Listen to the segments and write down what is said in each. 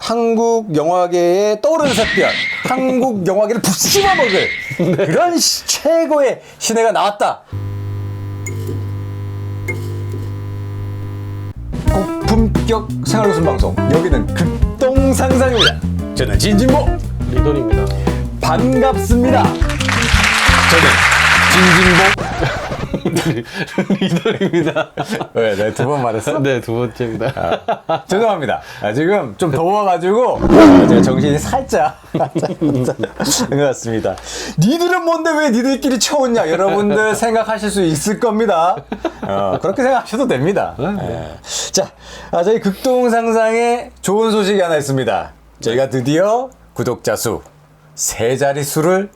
한국 영화계에 떠오르는 샛별, 한국 영화계를 부씹어 먹을 그런 최고의 신예가 나왔다. 고품격 생활웃음 방송, 여기는 극동상상입니다. 저는 진진보 리돈입니다. 반갑습니다. 저는 진진보 리돈입니다. 왜? 내가 두 번 말했어? 네, 두 번째입니다. 죄송합니다. 지금 좀 더워가지고 제가 정신이 살짝 것 같습니다. 니들은 뭔데 왜 니들끼리 쳐오냐, 여러분들 생각하실 수 있을 겁니다. 그렇게 생각하셔도 됩니다. 자, 저희 극동상상에 좋은 소식이 하나 있습니다. 저희가 드디어 구독자 수 3자릿수를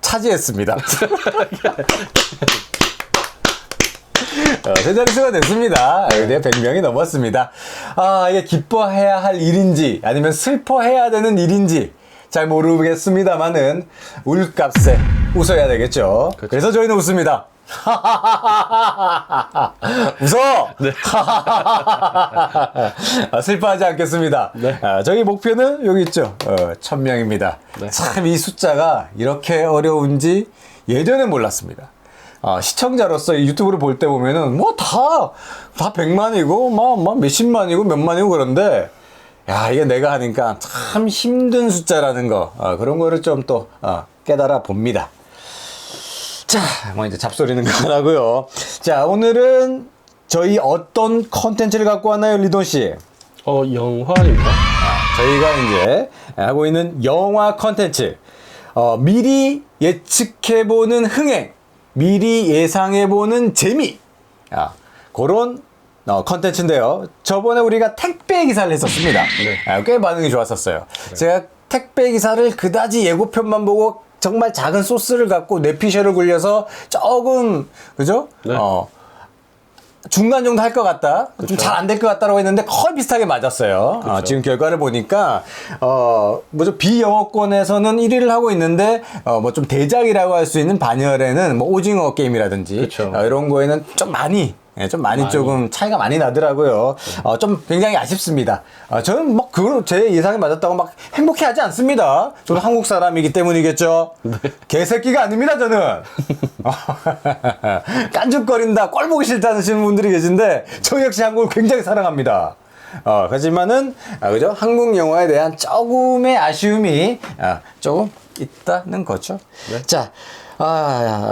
차지했습니다. 3자릿수가 됐습니다. 이제 100명이 넘었습니다. 이게 기뻐해야 할 일인지 아니면 슬퍼해야 되는 일인지 잘 모르겠습니다만은 울값에 웃어야 되겠죠. 그렇죠. 그래서 저희는 웃습니다. 웃어! 네. 슬퍼하지 않겠습니다. 네. 저희 목표는 여기 있죠. 1000명입니다. 네. 참 이 숫자가 이렇게 어려운지 예전에 몰랐습니다. 시청자로서 유튜브를 볼 때 보면은 뭐 다 100만이고 막 몇십만이고 몇만이고 그런데, 야, 이게 내가 하니까 참 힘든 숫자라는 거, 그런 거를 좀 또 깨달아 봅니다. 자, 뭐 이제 잡소리는 그만하고요. 자, 오늘은 저희 어떤 컨텐츠를 갖고 왔나요, 리돈 씨? 영화입니다. 저희가 이제 하고 있는 영화 컨텐츠, 미리 예측해보는 흥행, 미리 예상해보는 재미, 그런 컨텐츠인데요. 저번에 우리가 택배 기사를 했었습니다. 네. 꽤 반응이 좋았었어요. 네. 제가 택배 기사를 그다지 예고편만 보고 정말 작은 소스를 갖고 뇌피셜을 굴려서 조금, 그죠? 네. 중간 정도 할 것 같다. 좀 잘 안 될 것 같다라고 했는데 거의 비슷하게 맞았어요. 지금 결과를 보니까, 뭐죠? 비영어권에서는 1위를 하고 있는데, 뭐 좀 대작이라고 할 수 있는 반열에는 뭐 오징어 게임이라든지, 이런 거에는 좀 많이 조금 차이가 많이 나더라고요. 좀 굉장히 아쉽습니다. 저는 막 제 예상이 맞았다고 막 행복해 하지 않습니다. 저는 한국 사람이기 때문이겠죠. 네. 개새끼가 아닙니다, 저는. 깐죽거린다, 꼴 보기 싫다 하시는 분들이 계신데, 저 역시 한국을 굉장히 사랑합니다. 하지만은, 그죠? 한국 영화에 대한 조금의 아쉬움이, 조금 있다는 거죠. 네. 자.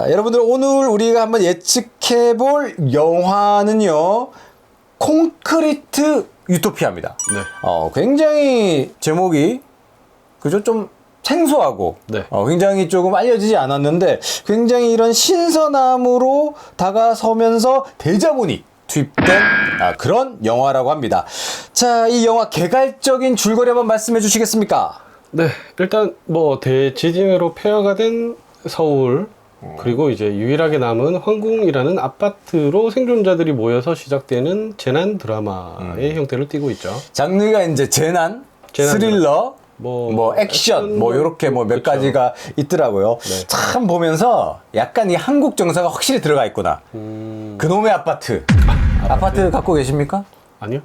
여러분들, 오늘 우리가 한번 예측해볼 영화는요, 콘크리트 유토피아입니다. 네. 굉장히 제목이, 그죠? 좀 생소하고, 네. 굉장히 조금 알려지지 않았는데, 굉장히 이런 신선함으로 다가서면서 대자본이 투입된 그런 영화라고 합니다. 자, 이 영화 개괄적인 줄거리 한번 말씀해 주시겠습니까? 네, 일단 뭐 대지진으로 폐허가 된 서울, 그리고 이제 유일하게 남은 황궁이라는 아파트로 생존자들이 모여서 시작되는 재난 드라마의 형태를 띠고 있죠. 장르가 이제 재난 스릴러, 뭐 액션, 뭐 요렇게 뭐 몇 가지가 있더라고요. 네. 참 보면서 약간 이 한국 정서가 확실히 들어가 있구나. 그놈의 아파트. 아파트 갖고 계십니까? 아니요.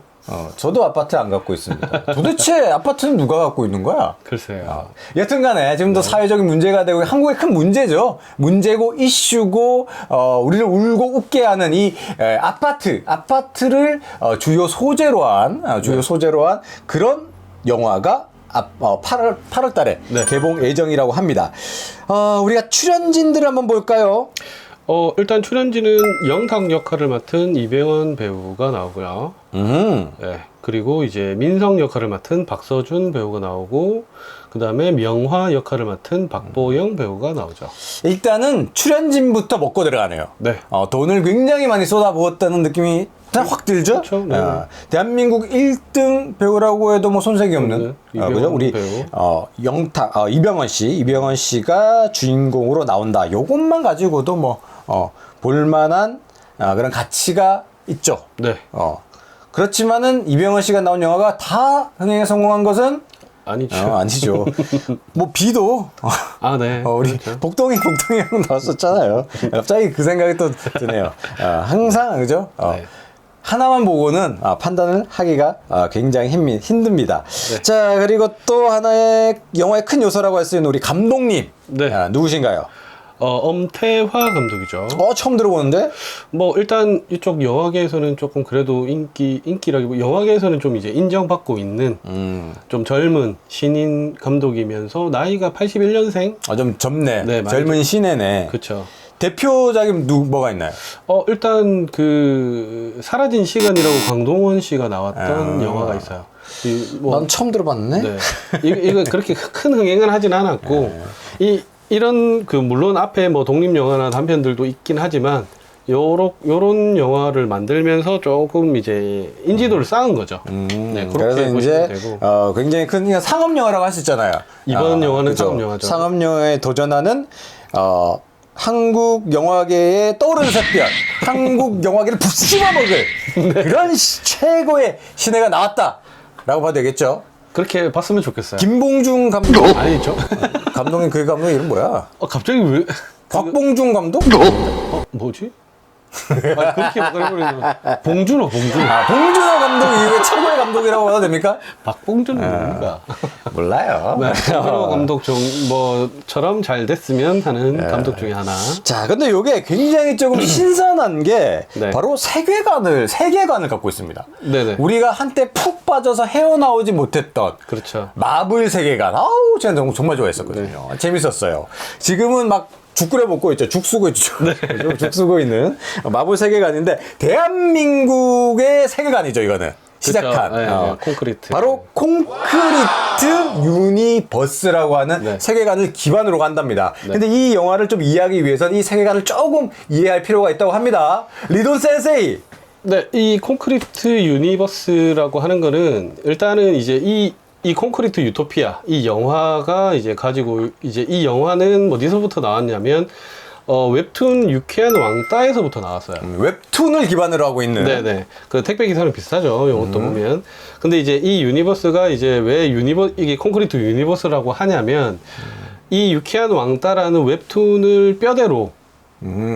저도 아파트 안 갖고 있습니다. 도대체 아파트는 누가 갖고 있는 거야? 글쎄요. 여튼 간에 지금도 사회적인 문제가 되고 한국의 큰 문제죠. 문제고 이슈고, 우리를 울고 웃게 하는 이 아파트를 주요 소재로 한 그런 영화가 8월 달에 네. 개봉 예정이라고 합니다. 우리가 출연진들을 한번 볼까요? 일단 출연진은 영탁 역할을 맡은 이병헌 배우가 나오고요. 네, 그리고 이제 민성 역할을 맡은 박서준 배우가 나오고, 그 다음에 명화 역할을 맡은 박보영 배우가 나오죠. 일단은 출연진부터 먹고 들어가네요. 네. 돈을 굉장히 많이 쏟아부었다는 느낌이 확 들죠? 그렇죠. 네. 대한민국 1등 배우라고 해도 뭐 손색이 없는, 그죠? 우리, 이병헌 씨가 주인공으로 나온다. 요것만 가지고도 뭐, 볼만한, 그런 가치가 있죠. 네. 그렇지만은 이병헌 씨가 나온 영화가 다 흥행에 성공한 것은 아니죠. 아니죠. 뭐 비도 네. 우리 그렇죠. 복동이 형 나왔었잖아요. 갑자기 그 생각이 또 드네요. 항상 그죠? 네. 하나만 보고는 판단을 하기가 굉장히 힘듭니다. 네. 자, 그리고 또 하나의 영화의 큰 요소라고 할 수 있는 우리 감독님. 네. 누구신가요? 엄태화 감독이죠. 처음 들어보는데? 뭐 일단 이쪽 영화계에서는 조금 그래도 인기라기보다 영화계에서는 좀 이제 인정받고 있는 좀 젊은 신인 감독이면서 나이가 81년생. 좀 젊네. 네, 많이 젊은 시네네. 그렇죠. 대표작이 뭐가 있나요? 일단 그 사라진 시간이라고 강동원 씨가 나왔던 영화가 있어요. 난 처음 들어봤네. 네. 이거 그렇게 큰 흥행은 하진 않았고 이런 그 물론 앞에 뭐 독립 영화나 단편들도 있긴 하지만 요런 영화를 만들면서 조금 이제 인지도를 쌓은 거죠. 네, 그렇게 그래서 보시면 이제 되고. 굉장히 큰 상업 영화라고 할 수 있잖아요. 이번 영화는 그죠? 상업 영화죠. 상업 영화에 도전하는 한국 영화계의 떠오르는 샛별, 한국 영화계를 부씹어 먹을 그런 최고의 신예가 나왔다라고 봐도 되겠죠. 그렇게 봤으면 좋겠어요. 김봉중 감독 아니죠? 감독님 그 감독 이름 뭐야? 갑자기 왜? 곽봉중 감독? 뭐지? 그렇게 해버리면 봉준호. 봉준호 감독이 왜 최고의 감독이라고 봐도 됩니까? 박봉준은 뭡니까? 몰라요. 네, 봉준호 감독 뭐처럼 잘 됐으면 하는 감독 중에 하나. 자, 근데 이게 굉장히 조금 신선한 게 네. 바로 세계관을 갖고 있습니다. 네네. 우리가 한때 푹 빠져서 헤어나오지 못했던 그렇죠. 마블 세계관. 아우, 제가 정말 좋아했었거든요. 재밌었어요. 지금은 막 죽 끓여 먹고 있죠. 죽 쓰고 있죠. 죽 쓰고 있는 마블 세계관인데 대한민국의 세계관이죠, 이거는. 시작한 그렇죠. 콘크리트. 바로 콘크리트 유니버스라고 하는 네. 세계관을 기반으로 간답니다. 네. 근데 이 영화를 좀 이해하기 위해서는 이 세계관을 조금 이해할 필요가 있다고 합니다. 리돈 센세이. 네, 이 콘크리트 유니버스라고 하는 거는 일단은 이제 이 콘크리트 유토피아 이 영화가 이제 가지고 이제 이 영화는 어디서부터 나왔냐면 웹툰 유쾌한 왕따에서부터 나왔어요. 웹툰을 기반으로 하고 있는. 네네. 그 택배 기사는 비슷하죠. 이것도 보면. 근데 이제 이 유니버스가 이제 왜 이게 콘크리트 유니버스라고 하냐면 이 유쾌한 왕따라는 웹툰을 뼈대로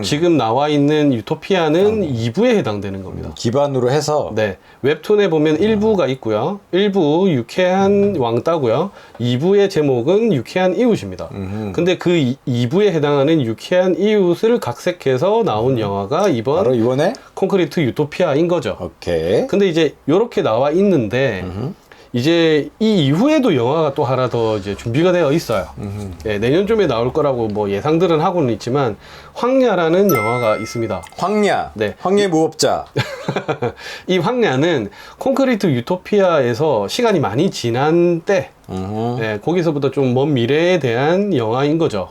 지금 나와 있는 유토피아는 2부에 해당되는 겁니다. 기반으로 해서. 네. 웹툰에 보면 1부가 있고요. 1부 유쾌한 왕따고요. 2부의 제목은 유쾌한 이웃입니다. 근데 그 2부에 해당하는 유쾌한 이웃을 각색해서 나온 영화가 바로 이번에 콘크리트 유토피아인 거죠. 오케이. 근데 이제 요렇게 나와 있는데 이제 이 이후에도 영화가 또 하나 더 이제 준비가 되어 있어요. 네, 내년쯤에 나올 거라고 뭐 예상들은 하고는 있지만 황야라는 영화가 있습니다. 황야. 네. 황야의 무법자. 이 황야는 콘크리트 유토피아에서 시간이 많이 지난 때 네, 거기서부터 좀 먼 미래에 대한 영화인 거죠.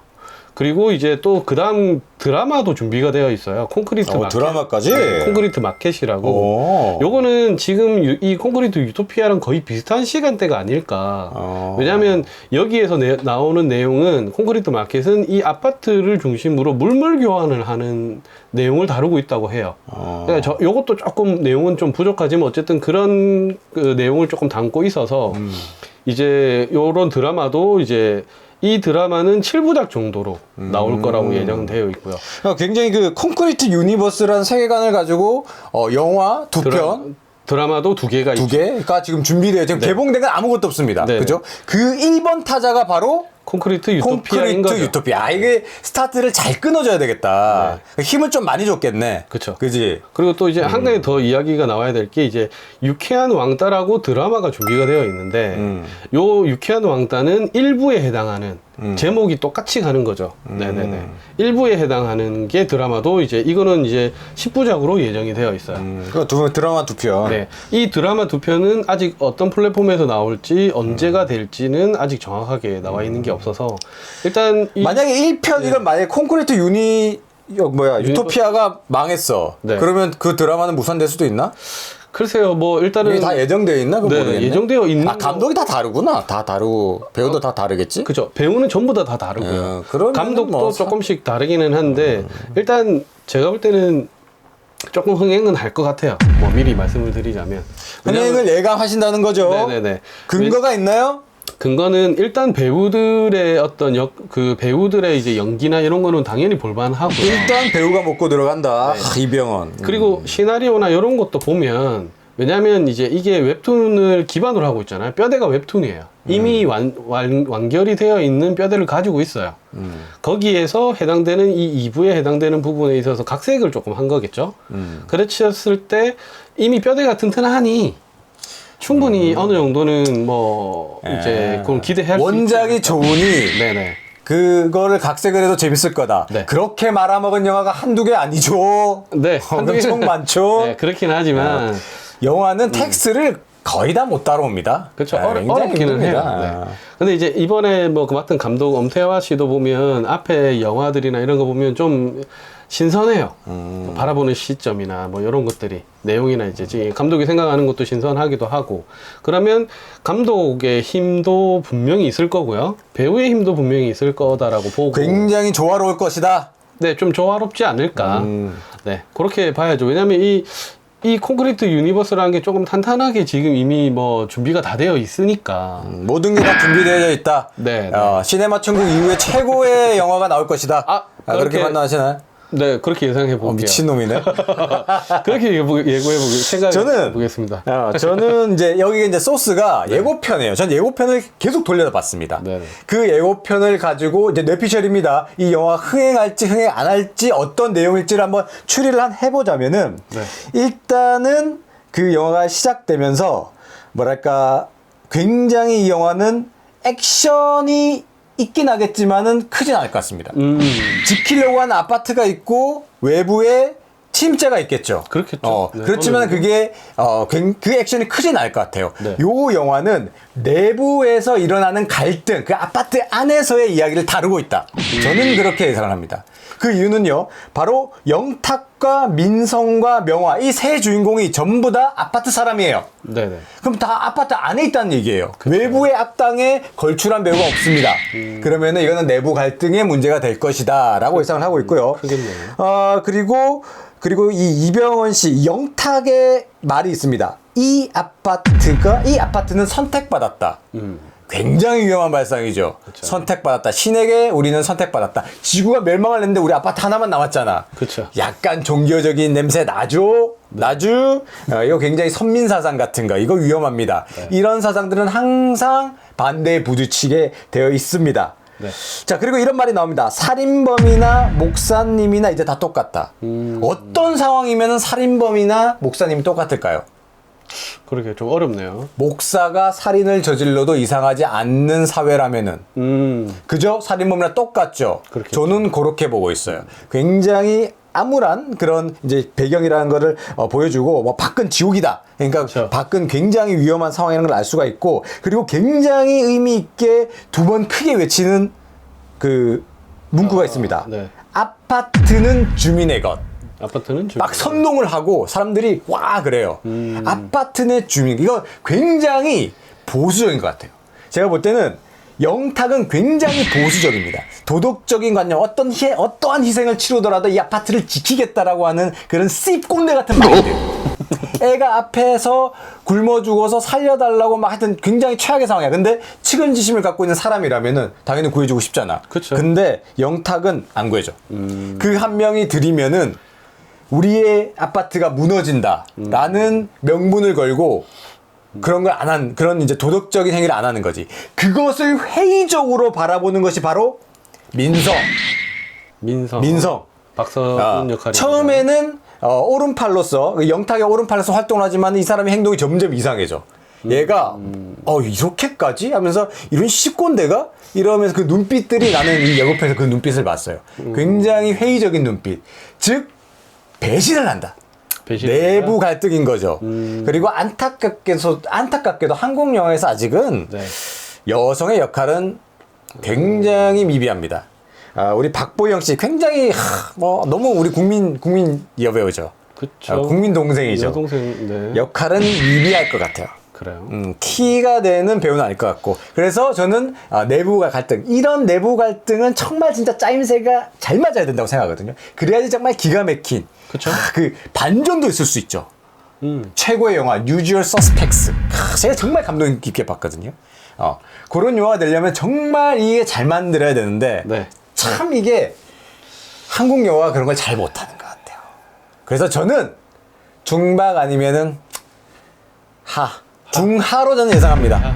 그리고 이제 또 그 다음 드라마도 준비가 되어 있어요. 콘크리트 마켓. 드라마까지? 네, 콘크리트 마켓이라고. 오. 요거는 지금 이 콘크리트 유토피아랑 거의 비슷한 시간대가 아닐까. 왜냐하면 여기에서 나오는 내용은 콘크리트 마켓은 이 아파트를 중심으로 물물 교환을 하는 내용을 다루고 있다고 해요. 그러니까 요것도 조금 내용은 좀 부족하지만 어쨌든 그런 그 내용을 조금 담고 있어서 이제 요런 드라마도 이제 이 드라마는 7부작 정도로 나올 거라고 예정되어 있고요. 굉장히 그 콘크리트 유니버스라는 세계관을 가지고 영화 두 편, 드라마도 2개가 두 개가 지금 준비되어 지금 개봉된 건 아무것도 없습니다. 네. 그죠? 그 1번 타자가 바로 콘크리트 유토피아인 거죠. 유토피아. 이게 스타트를 잘 끊어줘야 되겠다. 힘을 좀 많이 줬겠네. 그쵸. 그지? 그리고 또 이제 한 가지 더 이야기가 나와야 될 게 이제 유쾌한 왕따라고 드라마가 준비가 되어 있는데 요 유쾌한 왕따는 1부에 해당하는 제목이 똑같이 가는 거죠. 네네네. 1부에 해당하는 게 드라마도 이제 이거는 이제 10부작으로 예정이 되어 있어요. 드라마 두 편. 네. 이 드라마 2편은 아직 어떤 플랫폼에서 나올지 언제가 될지는 아직 정확하게 나와 있는 게 없어서 일단 만약에 1편 이건 만약에 콘크리트 유토피아가 망했어. 네. 그러면 그 드라마는 무산될 수도 있나? 글쎄요, 뭐 일단은 이게 다 예정되어 있나? 그건 네, 모르겠네. 예정되어 있는 감독이 다 다르구나. 다 다르고 배우도 다 다르겠지? 그죠. 배우는 전부 다 다르고요. 그러면은 감독도 뭐 조금씩 다르기는 한데 일단 제가 볼 때는 조금 흥행은 할 것 같아요. 뭐 미리 말씀을 드리자면 흥행을 예감하신다는 거죠? 네네네. 근거가 있나요? 근거는 일단 배우들의 어떤 그 배우들의 이제 연기나 이런 거는 당연히 볼만하고요. 일단 배우가 먹고 들어간다. 이병헌. 그리고 시나리오나 이런 것도 보면, 왜냐면 이제 이게 웹툰을 기반으로 하고 있잖아요. 뼈대가 웹툰이에요. 이미 완결이 되어 있는 뼈대를 가지고 있어요. 거기에서 해당되는 이 2부에 해당되는 부분에 있어서 각색을 조금 한 거겠죠. 그랬을 때 이미 뼈대가 튼튼하니 충분히 어느 정도는 뭐 이제 그건 기대할 수 원작이 있죠. 좋으니 네네. 그거를 각색을 해도 재밌을 거다. 네. 그렇게 말아먹은 영화가 한두 개 아니죠. 네, 한두 개- 엄청 많죠. 네, 그렇긴 하지만 영화는 텍스트를 거의 다 못 따라옵니다. 그렇죠. 아, 굉장히 어렵기는 해요. 힘듭니다. 네. 근데 이제 이번에 뭐 그 맡은 감독 엄태화 씨도 보면 앞에 영화들이나 이런 거 보면 좀 신선해요. 바라보는 시점이나 뭐 이런 것들이 내용이나 이제 지금 감독이 생각하는 것도 신선하기도 하고, 그러면 감독의 힘도 분명히 있을 거고요. 배우의 힘도 분명히 있을 거다라고 보고 굉장히 조화로울 것이다. 네, 좀 조화롭지 않을까. 네, 그렇게 봐야죠. 왜냐면 이 콘크리트 유니버스라는 게 조금 탄탄하게 지금 이미 뭐 준비가 다 되어 있으니까. 모든 게 다 준비되어 있다. 네, 시네마 천국 이후에 최고의 영화가 나올 것이다. 그렇게 그렇게 판단하시나요? 네, 그렇게 예상해 볼게요. 미친놈이네. 그렇게 생각해 보겠습니다. 저는 이제 여기 이제 소스가 예고편이에요. 전 예고편을 계속 돌려서 봤습니다. 네. 그 예고편을 가지고 이제 뇌피셜입니다. 이 영화 흥행할지 흥행 안 할지 어떤 내용일지를 한번 추리를 해보자면은 네. 일단은 그 영화가 시작되면서 뭐랄까 굉장히 이 영화는 액션이 있긴 하겠지만은 크진 않을 것 같습니다. 지키려고 하는 아파트가 있고 외부에 침체가 있겠죠. 그렇겠죠. 네, 그렇지만 그게 그 액션이 크진 않을 것 같아요. 네. 요 영화는 내부에서 일어나는 갈등, 그 아파트 안에서의 이야기를 다루고 있다. 저는 그렇게 예상을 합니다. 그 이유는요, 바로 영탁과 민성과 명화 이 세 주인공이 전부 다 아파트 사람이에요. 네네. 그럼 다 아파트 안에 있다는 얘기예요. 외부의 악당에 걸출한 배우가 없습니다. 그러면은 이거는 내부 갈등의 문제가 될 것이다 라고 예상을 하고 있고요. 크겠네요. 그리고 이 이병헌 씨 영탁의 말이 있습니다. 이 아파트는 선택받았다. 굉장히 위험한 발상이죠. 그쵸. 선택받았다. 신에게 우리는 선택받았다. 지구가 멸망을 했는데 우리 아파트 하나만 남았잖아. 그쵸. 약간 종교적인 냄새 나죠? 이거 굉장히 선민사상 같은 거. 이거 위험합니다. 이런 사상들은 항상 반대에 부딪히게 되어 있습니다. 네. 자, 그리고 이런 말이 나옵니다. 살인범이나 목사님이나 이제 다 똑같다. 어떤 상황이면 살인범이나 목사님이 똑같을까요? 그러게 좀 어렵네요. 목사가 살인을 저질러도 이상하지 않는 사회라면은 그죠? 살인범이랑 똑같죠. 그렇겠죠. 저는 그렇게 보고 있어요. 굉장히 암울한 그런 이제 배경이라는 거를 보여주고 뭐 밖은 지옥이다. 그러니까 그렇죠. 밖은 굉장히 위험한 상황이라는 걸 알 수가 있고, 그리고 굉장히 의미 있게 두 번 크게 외치는 그 문구가 있습니다. 네. 아파트는 주민의 것. 아파트는 막 선동을 하고 사람들이 와 그래요. 아파트 내 주민, 이거 굉장히 보수적인 것 같아요. 제가 볼 때는 영탁은 굉장히 보수적입니다. 도덕적인 관념, 어떠한 희생을 치르더라도 이 아파트를 지키겠다라고 하는 그런 씹꼰대 같은 마인드. 애가 앞에서 굶어 죽어서 살려달라고 막 하여튼 굉장히 최악의 상황이야. 근데 측은지심을 갖고 있는 사람이라면은 당연히 구해주고 싶잖아. 그쵸. 근데 영탁은 안 구해줘. 그 한 명이 들이면은 우리의 아파트가 무너진다라는 명분을 걸고 그런 걸 안 한, 그런 이제 도덕적인 행위를 안 하는 거지. 그것을 회의적으로 바라보는 것이 바로 민성. 박서준 역할이 처음에는 오른팔로서, 영탁의 오른팔로서 활동을 하지만 이 사람의 행동이 점점 이상해져. 얘가 이렇게까지 하면서 이런 씹꼰대가 이러면서 그 눈빛들이, 나는 이 예고편에서 그 눈빛을 봤어요. 굉장히 회의적인 눈빛. 즉 배신을 한다. 내부 갈등인 거죠. 그리고 안타깝게도 한국 영화에서 아직은 네. 여성의 역할은 굉장히 미비합니다. 우리 박보영 씨 굉장히 너무 우리 국민 여배우죠. 그쵸. 국민 동생이죠. 여동생, 네. 역할은 미비할 것 같아요. 그래요. 키가 되는 배우는 아닐 것 같고, 그래서 저는 내부가 갈등, 이런 내부 갈등은 정말 진짜 짜임새가 잘 맞아야 된다고 생각하거든요. 그래야지 정말 기가 막힌 그쵸. 그 반전도 있을 수 있죠. 최고의 영화 Usual Suspects. 제가 정말 감동 깊게 봤거든요. 그런 영화가 되려면 정말 이게 잘 만들어야 되는데 네. 참 이게 한국 영화가 그런 걸 잘 못하는 것 같아요. 그래서 저는 중박 아니면은 중하로 저는 예상합니다.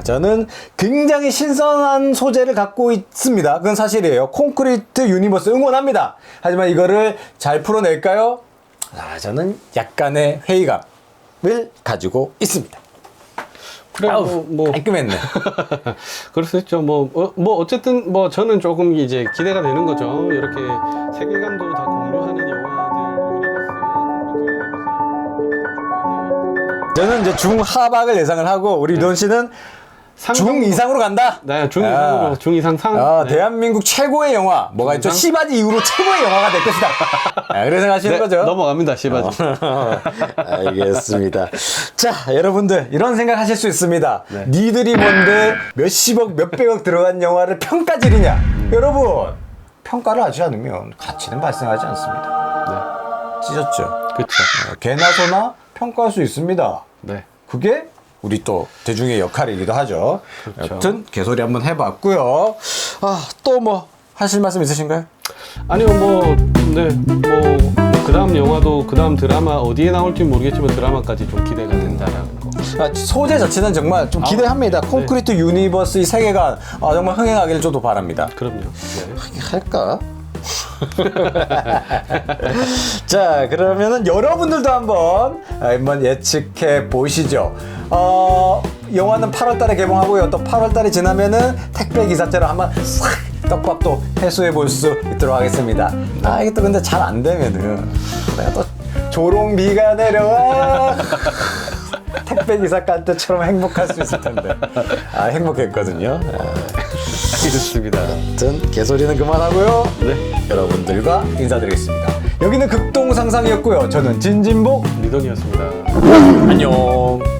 저는 굉장히 신선한 소재를 갖고 있습니다. 그건 사실이에요. 콘크리트 유니버스 응원합니다. 하지만 이거를 잘 풀어낼까요? 저는 약간의 회의감을 가지고 있습니다. 그래, 깔끔했네. 그럴 수 있죠. 어쨌든, 저는 조금 이제 기대가 되는 거죠. 이렇게 세계관도 다 공유하는 영화들, 저는 이제 중하박을 예상을 하고, 우리 류돈 씨는 중 이상으로 간다? 네, 중 이상으로, 중 이상 상. 네. 대한민국 최고의 영화. 뭐가 있죠? 시바지 이후로 최고의 영화가 될 것이다. 그렇게 생각하시는 거죠? 넘어갑니다, 시바지. 알겠습니다. 자, 여러분들, 이런 생각 하실 수 있습니다. 네. 니들이 뭔데 몇십억, 몇백억 들어간 영화를 평가질이냐? 여러분, 평가를 하지 않으면 가치는 발생하지 않습니다. 찢었죠? 그쵸. 개나 소나 평가할 수 있습니다. 네. 그게 우리 또 대중의 역할이기도 하죠. 그렇죠. 여튼 개소리 한번 해봤고요. 또 뭐 하실 말씀 있으신가요? 아니요, 그 다음 영화도, 그 다음 드라마 어디에 나올지 모르겠지만 드라마까지 좀 기대가 된다라는 거. 소재 자체는 정말 좀 기대합니다. 콘크리트 유니버스 이 세계관 정말 흥행하기를 저도 바랍니다. 그럼요. 네. 할까? 자, 그러면은 여러분들도 한번 예측해 보시죠. 영화는 8월 달에 개봉하고요. 또 8월 달이 지나면은 택배 기사처럼 한번 싹 떡밥도 해소해 볼 수 있도록 하겠습니다. 이게 또 근데 잘 안 되면은 내가 또 조롱비가 내려와. 택배 기사 깐 때처럼 행복할 수 있을 텐데. 행복했거든요. 알겠습니다. 아무튼 개소리는 그만하고요. 네. 여러분들과 인사드리겠습니다. 여기는 극동상상이었고요. 저는 진진복 리돈이었습니다. 안녕.